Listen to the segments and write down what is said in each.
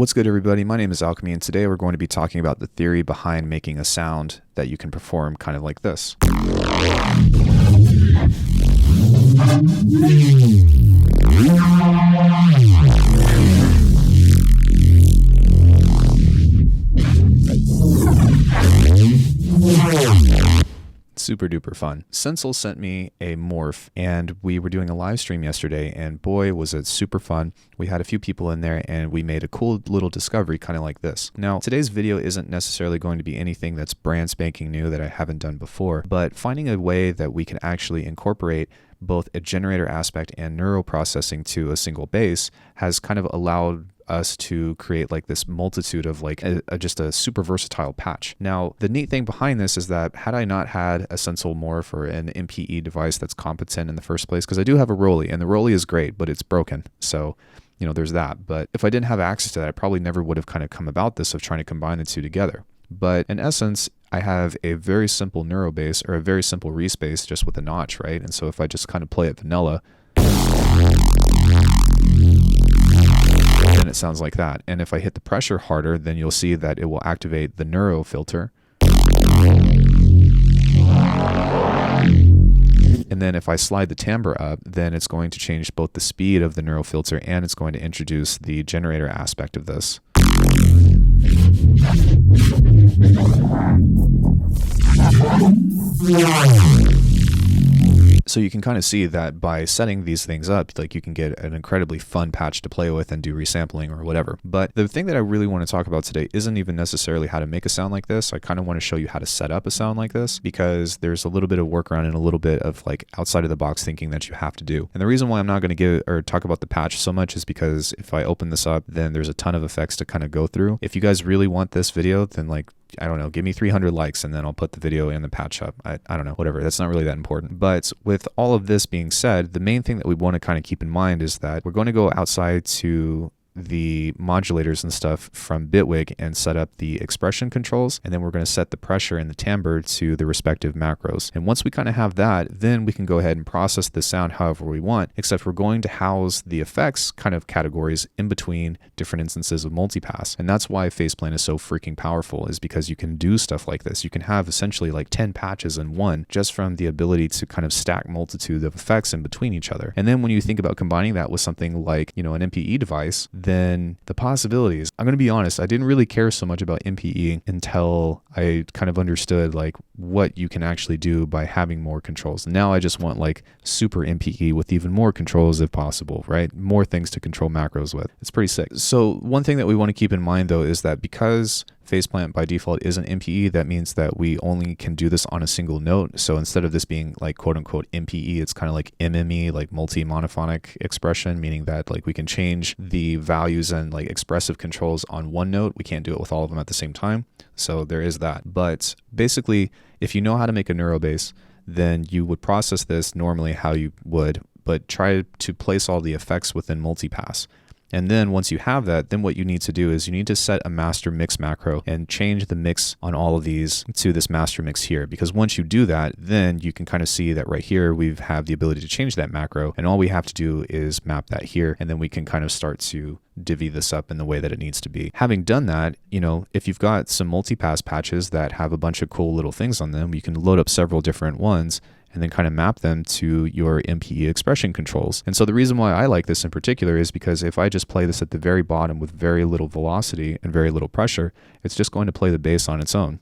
What's good, everybody? My name is Alckemy, and today we're going to be talking about the theory behind making a sound that you can perform kind of like this. Super duper fun. Sensel sent me a morph and we were doing a live stream yesterday, and boy was it super fun. We had a few people in there and we made a cool little discovery kind of like this. Now today's video isn't necessarily going to be anything that's brand spanking new that I haven't done before, but finding a way that we can actually incorporate both a generator aspect and neural processing to a single base has kind of allowed us to create like this multitude of like just a super versatile patch. Now, the neat thing behind this is that had I not had a Sensel morph or an MPE device that's competent in the first place, because I do have a Rolly and the Rolly is great, but it's broken. So, you know, there's that. But if I didn't have access to that, I probably never would have kind of come about this of trying to combine the two together. But in essence, I have a very simple Neuro base or a very simple Reese base just with a notch, right? And so if I just kind of play it vanilla, then it sounds like that. And if I hit the pressure harder, then you'll see that it will activate the Neuro filter. And then if I slide the timbre up, then it's going to change both the speed of the Neuro filter and it's going to introduce the generator aspect of this. So you can kind of see that by setting these things up, like you can get an incredibly fun patch to play with and do resampling or whatever. But the thing that I really want to talk about today isn't even necessarily how to make a sound like this. I kind of want to show you how to set up a sound like this, because there's a little bit of workaround and a little bit of like outside of the box thinking that you have to do. And the reason why I'm not going to give or talk about the patch so much is because if I open this up, then there's a ton of effects to kind of go through. If you guys really want this video, then like, I don't know, give me 300 likes and then I'll put the video and the patch up. I don't know, whatever. That's not really that important. But with all of this being said, the main thing that we want to kind of keep in mind is that we're going to go outside to the modulators and stuff from Bitwig and set up the expression controls, and then we're going to set the pressure and the timbre to the respective macros. And once we kind of have that, then we can go ahead and process the sound however we want, except we're going to house the effects kind of categories in between different instances of multipass. And that's why Faceplant is so freaking powerful, is because you can do stuff like this. You can have essentially like 10 patches in one just from the ability to kind of stack multitude of effects in between each other. And then when you think about combining that with something like, you know, an MPE device, then the possibilities. I'm going to be honest, I didn't really care so much about MPE until I kind of understood like what you can actually do by having more controls. Now I just want like super MPE with even more controls if possible, right? More things to control macros with. It's pretty sick. So one thing that we want to keep in mind though is that because Faceplant by default is an MPE, that means that we only can do this on a single note. So instead of this being like quote unquote MPE, it's kind of like MME, like multi-monophonic expression, meaning that like we can change the values and like expressive controls on one note. We can't do it with all of them at the same time. So there is that. But basically, if you know how to make a Neuro base, then you would process this normally how you would, but try to place all the effects within multipass. And then once you have that, then what you need to do is you need to set a master mix macro and change the mix on all of these to this master mix here. Because once you do that, then you can kind of see that right here, we have the ability to change that macro. And all we have to do is map that here. And then we can kind of start to divvy this up in the way that it needs to be. Having done that, you know, if you've got some multipass patches that have a bunch of cool little things on them, you can load up several different ones and then kind of map them to your MPE expression controls. And so the reason why I like this in particular is because if I just play this at the very bottom with very little velocity and very little pressure, it's just going to play the bass on its own.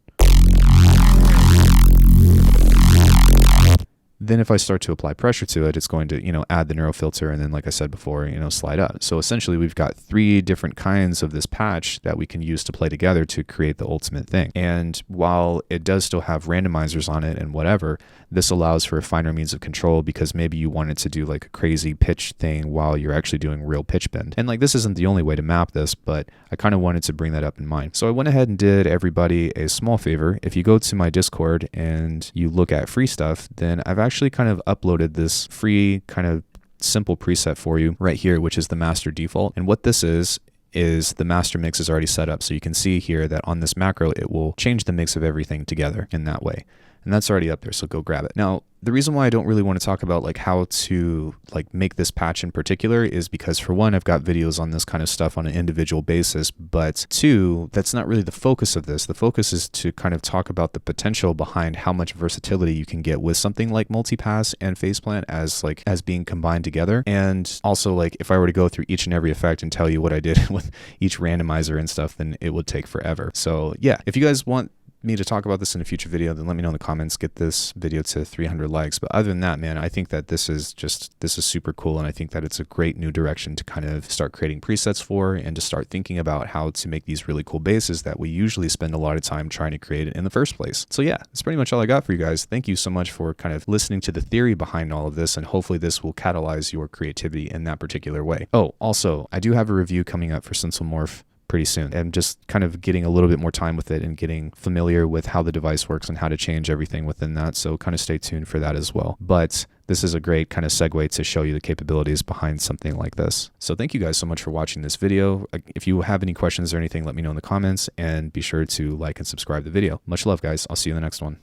Then if I start to apply pressure to it, it's going to, you know, add the Neuro filter and then, like I said before, you know, slide up. So essentially we've got 3 different kinds of this patch that we can use to play together to create the ultimate thing. And while it does still have randomizers on it and whatever, this allows for a finer means of control because maybe you wanted to do like a crazy pitch thing while you're actually doing real pitch bend. And like this isn't the only way to map this, but I kind of wanted to bring that up in mind. So I went ahead and did everybody a small favor. If you go to my Discord and you look at free stuff, then I've actually kind of uploaded this free kind of simple preset for you right here, which is the master default. And what this is the master mix is already set up. So you can see here that on this macro, it will change the mix of everything together in that way. And that's already up there, so go grab it. Now, the reason why I don't really want to talk about like how to like make this patch in particular is because, for one, I've got videos on this kind of stuff on an individual basis, but two, that's not really the focus of this. The focus is to kind of talk about the potential behind how much versatility you can get with something like multipass and faceplant as being combined together. And also, like, if I were to go through each and every effect and tell you what I did with each randomizer and stuff, then it would take forever. So yeah, if you guys want me to talk about this in a future video, then let me know in the comments. Get this video to 300 likes. But other than that, man, I think that this is super cool, and I think that it's a great new direction to kind of start creating presets for, and to start thinking about how to make these really cool basses that we usually spend a lot of time trying to create in the first place. So yeah, that's pretty much all I got for you guys. Thank you so much for kind of listening to the theory behind all of this, and hopefully this will catalyze your creativity in that particular way. Oh, also, I do have a review coming up for Sensel Morph pretty soon. I'm just kind of getting a little bit more time with it and getting familiar with how the device works and how to change everything within that. So kind of stay tuned for that as well. But this is a great kind of segue to show you the capabilities behind something like this. So thank you guys so much for watching this video. If you have any questions or anything, let me know in the comments, and be sure to like and subscribe the video. Much love, guys. I'll see you in the next one.